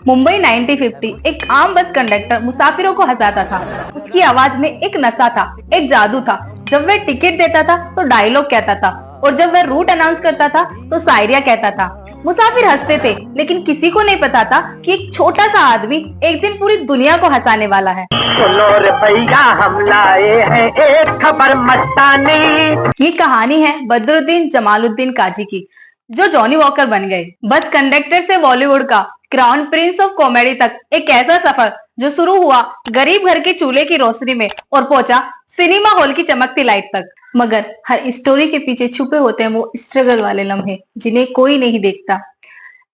मुंबई 1950 एक आम bus conductor मुसाफिरों को हंसाता था। उसकी आवाज में एक नशा था, एक जादू था। जब वह टिकट देता था तो डायलॉग कहता था और जब वह रूट अनाउंस करता था तो शायरिया कहता था। मुसाफिर हंसते थे, लेकिन किसी को नहीं पता था कि एक छोटा सा आदमी एक दिन पूरी दुनिया को हंसाने वाला है। सुनो रे भैया, हम लाए हैं एक खबर मस्तानी। ये कहानी है बदरुद्दीन जमालुद्दीन काजी की, जो जॉनी वॉकर बन गए। बस कंडक्टर से बॉलीवुड का क्राउन प्रिंस ऑफ कॉमेडी तक एक ऐसा सफर जो शुरू हुआ गरीब घर के चूल्हे की रोशनी में और पहुंचा सिनेमा हॉल की चमकती लाइट तक। मगर हर स्टोरी के पीछे छुपे होते हैं वो स्ट्रगल वाले लम्हे जिन्हें कोई नहीं देखता।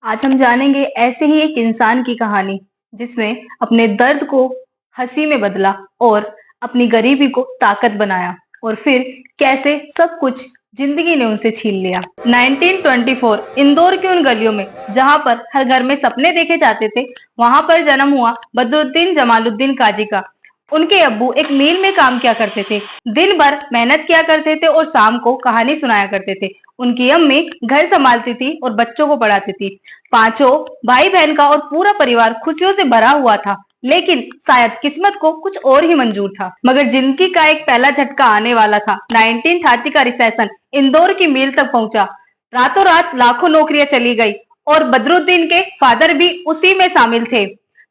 आज हम जानेंगे ऐसे ही एक इंसान की कहानी जिसमें अपने दर्द को हंसी में बदला और अपनी गरीबी को ताकत बनाया, और फिर कैसे सब कुछ जिंदगी ने उनसे छीन लिया। 1924 इंदौर की उन गलियों में जहां पर हर घर में सपने देखे जाते थे, वहां पर जन्म हुआ बदरुद्दीन जमालुद्दीन काजी का। उनके अब्बू एक मिल में काम किया करते थे, दिन भर मेहनत किया करते थे और शाम को कहानी सुनाया करते थे। उनकी अम्मी घर संभालती थी और बच्चों को पढ़ाती थी। पांचों भाई बहन का और पूरा परिवार खुशियों से भरा हुआ था, लेकिन शायद किस्मत को कुछ और ही मंजूर था। मगर जिंदगी का एक पहला झटका आने वाला था। 1930 का रिसेशन इंदौर की मिल तक पहुंचा। रातों रात लाखों नौकरियां चली गई और बदरुद्दीन के फादर भी उसी में शामिल थे।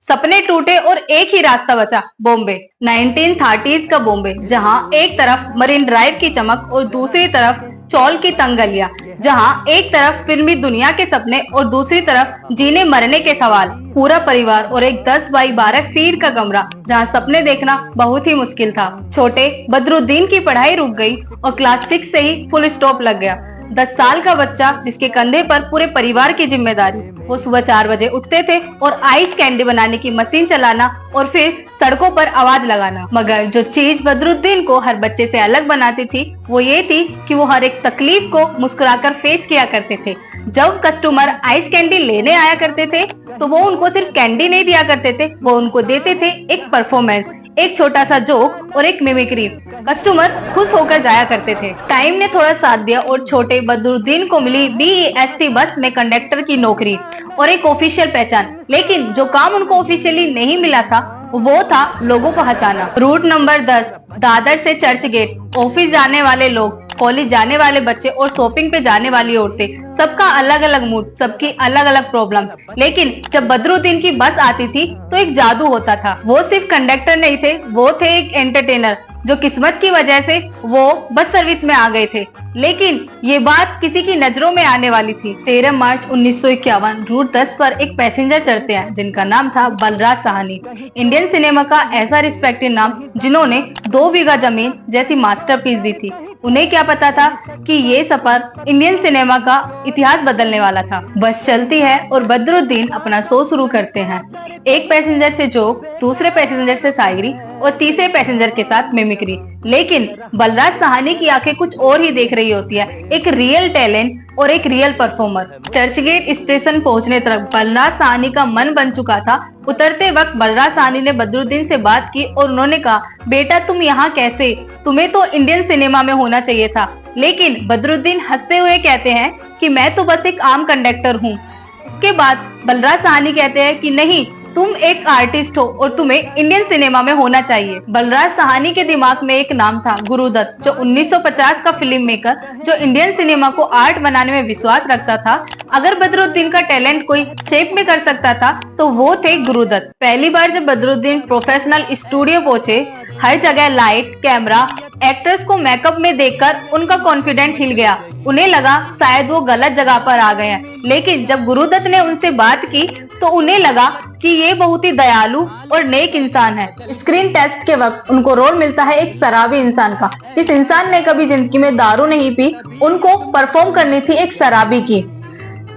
सपने टूटे और एक ही रास्ता बचा, बॉम्बे। 1930s का बॉम्बे, जहां एक तरफ मरीन ड्राइव की चमक और दूसरी तरफ चौल की तंग गलियां, जहां एक तरफ फिल्मी दुनिया के सपने और दूसरी तरफ जीने मरने के सवाल। पूरा परिवार और एक 10 बाई 12 फीट का कमरा जहां सपने देखना बहुत ही मुश्किल था। छोटे बदरुद्दीन की पढ़ाई रुक गई और क्लास 6 से ही फुल स्टॉप लग गया। 10 साल का बच्चा जिसके कंधे पर पूरे परिवार की जिम्मेदारी। वो सुबह 4 बजे उठते थे और आइस कैंडी बनाने की मशीन चलाना और फिर सड़कों पर आवाज लगाना। मगर जो चीज बदरुद्दीन को हर बच्चे से अलग बनाती थी वो ये थी कि वो हर एक तकलीफ को मुस्कुराकर फेस किया करते थे। जब कस्टमर आइस कैंडी लेने आया करते थे तो वो उनको सिर्फ कैंडी नहीं दिया करते थे, वो उनको देते थे एक परफॉर्मेंस, एक छोटा सा जोक और एक मिमिक्री। कस्टमर खुश होकर जाया करते थे। टाइम ने थोड़ा साथ दिया और छोटे बदरुद्दीन को मिली BEST बस में कंडक्टर की नौकरी और एक ऑफिशियल पहचान। लेकिन जो काम उनको ऑफिशियली नहीं मिला था वो था लोगों को हंसाना। रूट नंबर 10, दादर से चर्च गेट, ऑफिस जाने वाले लोग, कॉलेज जाने वाले बच्चे और शॉपिंग पे जाने वाली औरतें, सबका अलग अलग मूड, सबकी अलग अलग प्रॉब्लम। लेकिन जब बदरुद्दीन की बस आती थी तो एक जादू होता था। वो सिर्फ कंडक्टर नहीं थे, वो थे एक एंटरटेनर जो किस्मत की वजह से वो बस सर्विस में आ गए थे। लेकिन ये बात किसी की नजरों में आने वाली थी। 13 मार्च 1951 रूट 10 पर एक पैसेंजर चढ़ते हैं जिनका नाम था बलराज साहनी। इंडियन सिनेमा का ऐसा रिस्पेक्टेड नाम जिन्होंने 2 बीघा जमीन जैसी मास्टरपीस दी थी। उन्हें क्या पता था कि ये सफर इंडियन सिनेमा का इतिहास बदलने वाला था। बस चलती है और बदरुद्दीन अपना शो शुरू करते हैं। एक पैसेंजर से जोक, दूसरे पैसेंजर से शायरी और तीसरे पैसेंजर के साथ मिमिक्री। लेकिन बलराज साहनी की आंखें कुछ और ही देख रही होती है, एक रियल टैलेंट और एक रियल परफॉर्मर। चर्चगेट स्टेशन पहुंचने तक बलराज साहनी का मन बन चुका था। उतरते वक्त बलराज साहनी ने बदरुद्दीन से बात की और उन्होंने कहा, बेटा तुम यहाँ कैसे, तुम्हें तो इंडियन सिनेमा में होना चाहिए था। लेकिन बदरुद्दीन हंसते हुए कहते हैं कि मैं तो बस एक आम कंडक्टर हूँ। उसके बाद बलराज साहनी कहते हैं कि नहीं, तुम एक आर्टिस्ट हो और तुम्हें इंडियन सिनेमा में होना चाहिए। बलराज साहनी के दिमाग में एक नाम था, गुरुदत्त, जो 1950 का फिल्म मेकर जो इंडियन सिनेमा को आर्ट बनाने में विश्वास रखता था। अगर बदरुद्दीन का टैलेंट कोई शेप में कर सकता था तो वो थे गुरुदत्त। पहली बार जब बदरुद्दीन प्रोफेशनल स्टूडियो पहुंचे, हर जगह लाइट, कैमरा, एक्टर्स को मेकअप में देखकर उनका कॉन्फिडेंट हिल गया। उन्हें लगा शायद वो गलत जगह पर आ गए हैं। लेकिन जब गुरुदत्त ने उनसे बात की तो उन्हें लगा कि ये बहुत ही दयालु और नेक इंसान है। स्क्रीन टेस्ट के वक्त उनको रोल मिलता है एक शराबी इंसान का। जिस इंसान ने कभी जिंदगी में दारू नहीं पी, उनको परफॉर्म करनी थी एक शराबी की।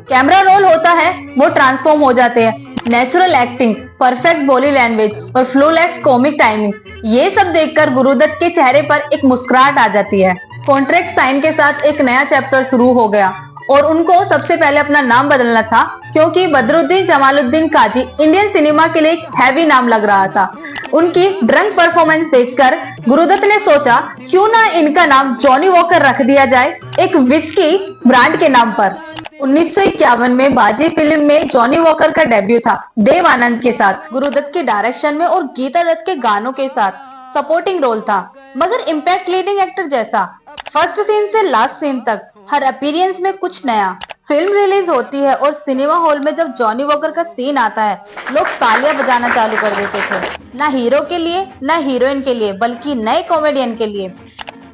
कैमरा रोल होता है, वो ट्रांसफॉर्म हो जाते हैं। Natural acting, perfect body language और फ्लोलेस कॉमिक टाइमिंग, ये सब देखकर गुरुदत्त के चेहरे पर एक मुस्कुराहट आ जाती है। कॉन्ट्रैक्ट साइन के साथ एक नया चैप्टर शुरू हो गया और उनको सबसे पहले अपना नाम बदलना था, क्योंकि बदरुद्दीन जमालुद्दीन काजी इंडियन सिनेमा के लिए एक हैवी नाम लग रहा था। उनकी ड्रंक परफॉर्मेंस देखकर गुरुदत्त ने सोचा, क्यों ना इनका नाम जॉनी वॉकर रख दिया जाए, एक विस्की ब्रांड के नाम पर। 1951 में बाजी फिल्म में जॉनी वॉकर का डेब्यू था देव आनंद के साथ। गुरुदत्त की डायरेक्शन में और गीता दत्त के गानों के साथ सपोर्टिंग रोल था, मगर इम्पैक्ट लीडिंग एक्टर जैसा। फर्स्ट सीन से लास्ट सीन तक हर अपीयरेंस में कुछ नया। फिल्म रिलीज होती है और सिनेमा हॉल में जब जॉनी वॉकर का सीन आता है, लोग तालियां बजाना चालू कर देते थे। ना हीरो के लिए, ना हीरोइन के लिए, बल्कि नए कॉमेडियन के लिए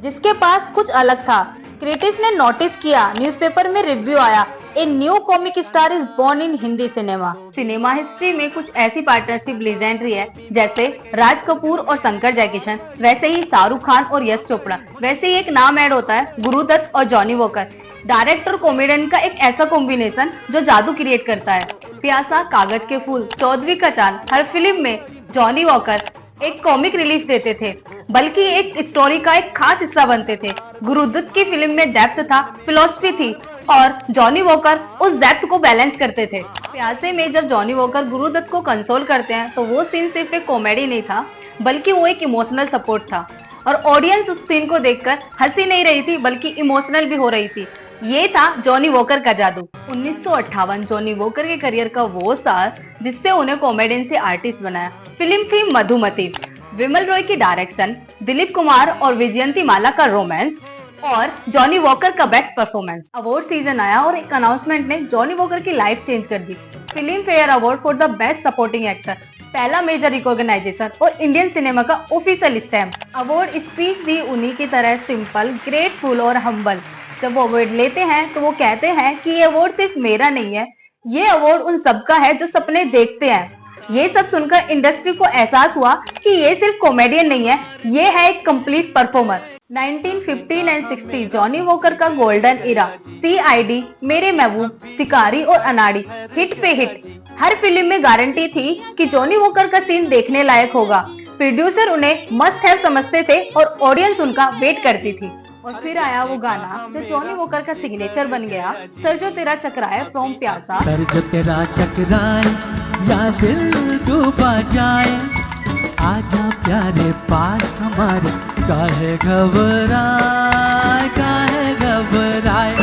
जिसके पास कुछ अलग था। क्रिटिक्स ने नोटिस किया, न्यूज़पेपर में रिव्यू आया, a new comic star is born in Hindi cinema. Cinema history में कुछ ऐसी पार्टनरशिप लीजेंडरी है जैसे राज कपूर और शंकर जयकिशन, वैसे ही शाहरुख खान और यश चोपड़ा। वैसे ही एक नाम ऐड होता है, गुरुदत्त और जॉनी वॉकर। डायरेक्टर कॉमेडियन का एक ऐसा कॉम्बिनेशन जो जादू क्रिएट करता है। प्यासा, कागज के फूल, चौदहवीं का चांद, हर फिल्म में जॉनी वॉकर एक कॉमिक रिलीफ देते थे, बल्कि एक स्टोरी का एक खास हिस्सा बनते थे। गुरुदत्त की फिल्म में डेप्थ था, फिलॉसफी थी, और जॉनी वॉकर उस डेप्थ को बैलेंस करते थे। प्यासे में जब जॉनी वॉकर गुरुदत्त को कंसोल करते हैं तो वो सीन सिर्फ एक कॉमेडी नहीं था, बल्कि वो एक इमोशनल सपोर्ट था, और ऑडियंस उस सीन को देखकर हंसी नहीं रही थी बल्कि इमोशनल भी हो रही थी। ये था जॉनी वॉकर का जादू। 1958 जॉनी वॉकर के करियर का वो साल जिससे उन्हें कॉमेडियन से आर्टिस्ट बनाया। फिल्म थी मधुमती। विमल रॉय की डायरेक्शन, दिलीप कुमार और विजयंती माला का रोमांस और जॉनी वॉकर का बेस्ट परफॉर्मेंस। अवार्ड सीजन आया और एक अनाउंसमेंट ने जॉनी वॉकर की लाइफ चेंज कर दी। Filmfare award for the best supporting actor, पहला मेजर रिकॉग्नाइजेशन और इंडियन सिनेमा का ऑफिशियल स्टैम्प। अवार्ड स्पीच भी उन्हीं की तरह सिंपल, ग्रेटफुल और हम्बल। जब वो अवार्ड लेते हैं तो वो कहते हैं कि ये अवार्ड सिर्फ मेरा नहीं है, ये अवार्ड उन सबका है जो सपने देखते हैं। ये सब सुनकर इंडस्ट्री को एहसास हुआ कि ये सिर्फ कॉमेडियन नहीं है, ये है एक complete performer. 1915 and 60 Johnny Walker का गोल्डन इरा। CID, मेरे महबूब, शिकारी और अनाड़ी हिट पे हिट। हर फिल्म में गारंटी थी कि जॉनी वॉकर का सीन देखने लायक होगा। प्रोड्यूसर उन्हें मस्ट हैव समझते थे और ऑडियंस उनका वेट करती थी। और फिर आया वो गाना जो जॉनी वॉकर का सिग्नेचर बन गया, सर जो तेरा चकराए फ्रॉम प्यासा। सर जो तेरा चकराए या दिल डूबा जाए, आजा प्यारे पास हमारे, काहे घबराए, काहे घबराए।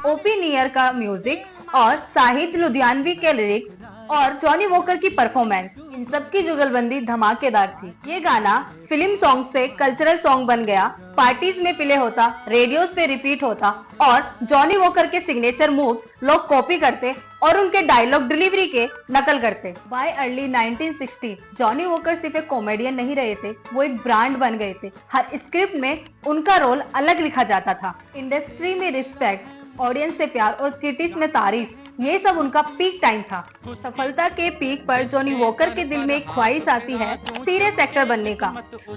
OP नियर का म्यूजिक और साहित्य लुधियानवी के लिरिक्स और जॉनी वॉकर की परफॉर्मेंस, इन सब की जुगलबंदी धमाकेदार थी। ये गाना फिल्म सॉन्ग से कल्चरल सॉन्ग बन गया, पार्टीज में प्ले होता, रेडियोस पे रिपीट होता, और जॉनी वॉकर के सिग्नेचर मूव्स लोग कॉपी करते और उनके डायलॉग डिलीवरी के नकल करते। बाय अर्ली 1960 जॉनी वॉकर सिर्फ एक कॉमेडियन नहीं रहे थे, वो एक ब्रांड बन गए थे। हर स्क्रिप्ट में उनका रोल अलग लिखा जाता था। इंडस्ट्री में रिस्पेक्ट, ऑडियंस से प्यार और क्रिटिक्स में तारीफ, ये सब उनका पीक टाइम था। सफलता के पीक पर जॉनी वॉकर के दिल में एक ख्वाहिश आती है सीरियस एक्टर बनने का।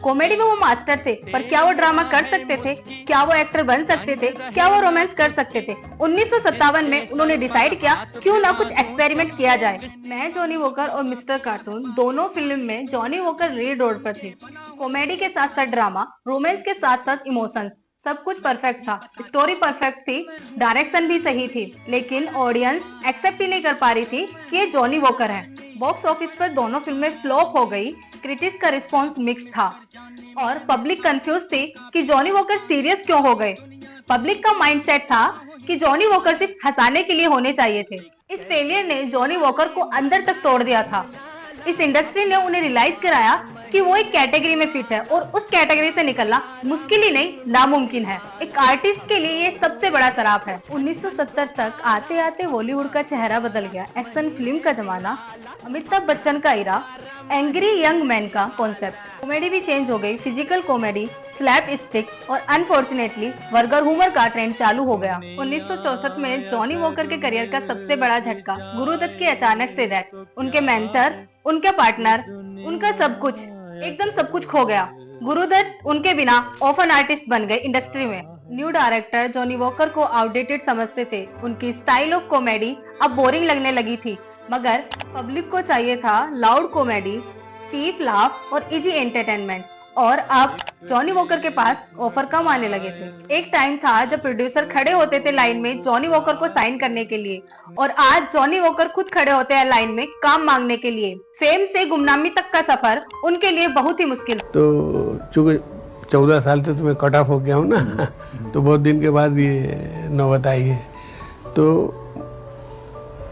कॉमेडी में वो मास्टर थे, पर क्या वो ड्रामा कर सकते थे? क्या वो एक्टर बन सकते थे? क्या वो रोमांस कर सकते थे? 1957 में उन्होंने डिसाइड किया क्यों ना कुछ एक्सपेरिमेंट किया जाए। मैं, जॉनी वॉकर और मिस्टर कार्टून, दोनों फिल्म में जॉनी वॉकर लीड रोल पर थे। कॉमेडी के साथ साथ ड्रामा, रोमांस के साथ साथ इमोशंस, सब कुछ परफेक्ट था। स्टोरी परफेक्ट थी, डायरेक्शन भी सही थी, लेकिन ऑडियंस एक्सेप्ट ही नहीं कर पा रही थी कि ये जॉनी वॉकर है। बॉक्स ऑफिस पर दोनों फिल्में फ्लॉप हो गई। क्रिटिक्स का रिस्पांस मिक्स था और पब्लिक कंफ्यूज थी कि जॉनी वॉकर सीरियस क्यों हो गए। पब्लिक का माइंडसेट था कि जॉनी वॉकर सिर्फ हंसाने के लिए होने चाहिए थे। इस फेलियर ने जॉनी वॉकर को अंदर तक तोड़ दिया था। इस इंडस्ट्री ने उन्हें रियलाइज कराया कि वो एक कैटेगरी में फिट है और उस कैटेगरी से निकलना मुश्किल ही नहीं, नामुमकिन है। एक आर्टिस्ट के लिए ये सबसे बड़ा सराप है। 1970 तक आते आते बॉलीवुड का चेहरा बदल गया। एक्शन फिल्म का जमाना, अमिताभ बच्चन का इरा, एंग्री यंग मैन का कॉन्सेप्ट, कॉमेडी भी चेंज हो गई। फिजिकल कॉमेडी, स्लैप स्टिक्स और अनफॉर्चुनेटली वर्गर ह्यूमर का ट्रेंड चालू हो गया। 1964 में जॉनी वॉकर के करियर का सबसे बड़ा झटका गुरुदत्त के अचानक से डेथ। उनके मेंटर, उनके पार्टनर, उनका सब कुछ, एकदम सब कुछ खो गया। गुरुदत्त उनके बिना ऑफन आर्टिस्ट बन गए इंडस्ट्री में। न्यू डायरेक्टर जॉनी वॉकर को आउटडेटेड समझते थे। उनकी स्टाइल ऑफ कॉमेडी अब बोरिंग लगने लगी थी, मगर पब्लिक को चाहिए था लाउड कॉमेडी, चीप लाफ और इजी एंटरटेनमेंट। और अब जॉनी वॉकर के पास ऑफर कम आने लगे थे। एक टाइम था जब प्रोड्यूसर खड़े होते थे लाइन में जॉनी वॉकर को साइन करने के लिए, और आज जॉनी वॉकर खुद खड़े होते हैं लाइन में काम मांगने के लिए। फेम से गुमनामी तक का सफर उनके लिए बहुत ही मुश्किल। तो चूंकि 14 साल से तुम्हें कट ऑफ हो गया हूँ ना, तो बहुत दिन के बाद ये नौबत आई है। तो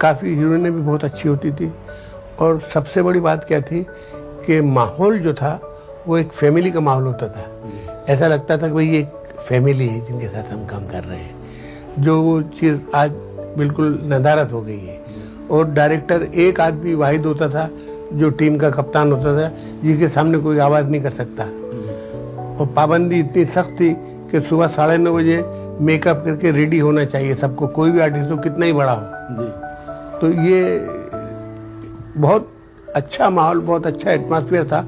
काफ़ी हीरोइनें भी बहुत अच्छी होती थी। और सबसे बड़ी बात क्या थी कि माहौल जो था वो एक फैमिली का माहौल होता था। ऐसा लगता था कि भाई ये एक फैमिली है जिनके साथ हम काम कर रहे हैं, जो वो चीज़ आज बिल्कुल नदारद हो गई है। और डायरेक्टर एक आदमी वाहिद होता था जो टीम का कप्तान होता था, जिसके सामने कोई आवाज़ नहीं कर सकता। और पाबंदी इतनी सख्त थी कि सुबह 9:30 बजे मेकअप करके रेडी होना चाहिए सबको, कोई भी आर्टिस्ट हो कितना ही बड़ा हो। तो ये बहुत अच्छा माहौल, बहुत अच्छा एटमॉस्फेयर था,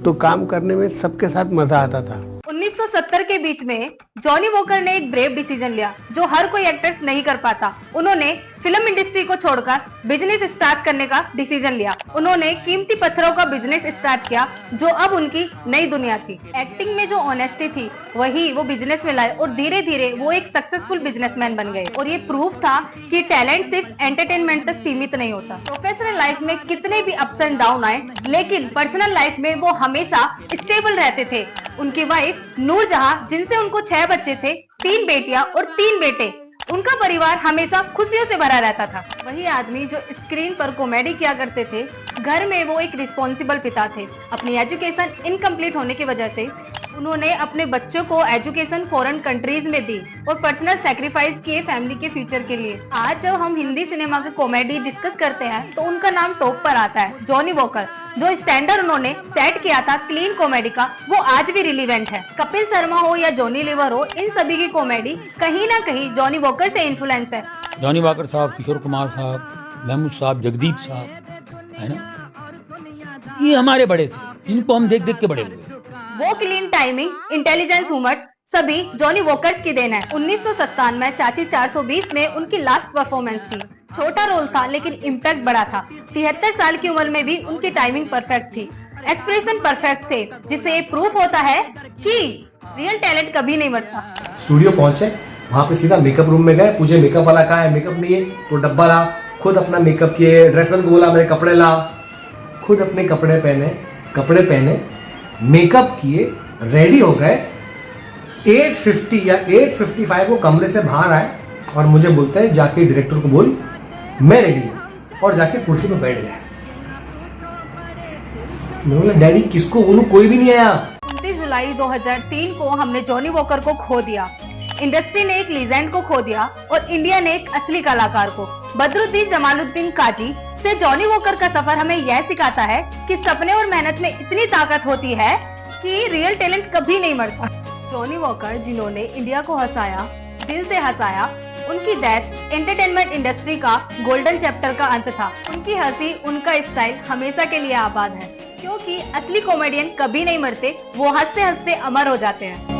तो काम करने में सबके साथ मजा आता था। 1970 के बीच में जॉनी वॉकर ने एक ब्रेव डिसीजन लिया जो हर कोई एक्टर्स नहीं कर पाता। उन्होंने फिल्म इंडस्ट्री को छोड़कर बिजनेस स्टार्ट करने का डिसीजन लिया। उन्होंने कीमती पत्थरों का बिजनेस स्टार्ट किया जो अब उनकी नई दुनिया थी। एक्टिंग में जो ऑनेस्टी थी वही वो बिजनेस में लाए और धीरे धीरे वो एक सक्सेसफुल बिजनेसमैन बन गए। और ये प्रूफ था कि टैलेंट सिर्फ एंटरटेनमेंट तक सीमित नहीं होता। प्रोफेशनल लाइफ में कितने भी अप्स एंड डाउन आए, लेकिन पर्सनल लाइफ में वो हमेशा स्टेबल रहते थे। उनकी वाइफ नूरजहां, जिनसे उनको 6 बच्चे थे, 3 बेटियां और 3 बेटे, उनका परिवार हमेशा खुशियों से भरा रहता था। वही आदमी जो स्क्रीन पर कॉमेडी किया करते थे, घर में वो एक रिस्पॉन्सिबल पिता थे। अपनी एजुकेशन इनकम्प्लीट होने की वजह से उन्होंने अपने बच्चों को एजुकेशन फॉरेन कंट्रीज में दी और पर्सनल सैक्रिफाइस किए फैमिली के फ्यूचर के लिए। आज जब हम हिंदी सिनेमा की कॉमेडी डिस्कस करते हैं तो उनका नाम टॉप पर आता है, जॉनी वॉकर। जो स्टैंडर्ड उन्होंने सेट किया था क्लीन कॉमेडी का, वो आज भी रिलीवेंट है। कपिल शर्मा हो या जॉनी लीवर हो, इन सभी की कॉमेडी कहीं ना कहीं जॉनी वॉकर से इन्फ्लुएंस है। जॉनी वॉकर साहब, किशोर कुमार साहब, महमूद साहब, जगदीप साहब, है ना, ये हमारे बड़े थे, इनको हम देख देख के बड़े हुए। वो क्लीन टाइमिंग, इंटेलिजेंस, ह्यूमर सभी जॉनी वॉकर्स की देन है। 1997 में चाची 420 में उनकी लास्ट परफॉर्मेंस थी। छोटा रोल था लेकिन इम्पैक्ट बड़ा था। 73 साल की उम्र में भी उनकी टाइमिंग परफेक्ट थी, एक्सप्रेशन परफेक्ट थे, जिससे प्रूफ होता है कि रियल टैलेंट कभी नहीं मरता। स्टूडियो पहुंचे, वहां पे सीधा मेकअप रूम में गए, पूछे मेकअप वाला कहाँ है, मेकअप नहीं है तो डब्बा ला, खुद अपना मेकअप किए, ड्रेस मैन को बोला मेरे कपड़े ला, खुद अपने कपड़े पहने, मेकअप किए, रेडी हो गए। 8:50 या 8:55 को कमरे से बाहर आए और मुझे बोलते हैं जाके डायरेक्टर को बोल मैं रेडी हूं, और जाके कुर्सी पे बैठ गए। मैं बोला डैडी किसको बोलूं, कोई भी नहीं आया। 29 जुलाई 2003 को हमने जॉनी वॉकर को खो दिया। इंडस्ट्री ने एक लीजेंड को खो दिया और इंडिया ने एक असली कलाकार को। बदरुद्दीन जमालुद्दीन काजी से जॉनी वॉकर का सफर हमें यह सिखाता है कि सपने और मेहनत में इतनी ताकत होती है कि रियल टैलेंट कभी नहीं मरता। जॉनी वॉकर जिन्होंने इंडिया को हंसाया, दिल से हंसाया, उनकी डेथ एंटरटेनमेंट इंडस्ट्री का गोल्डन चैप्टर का अंत था। उनकी हंसी, उनका स्टाइल हमेशा के लिए आबाद है, क्योंकि असली कॉमेडियन कभी नहीं मरते, वो हंसते हंसते अमर हो जाते हैं।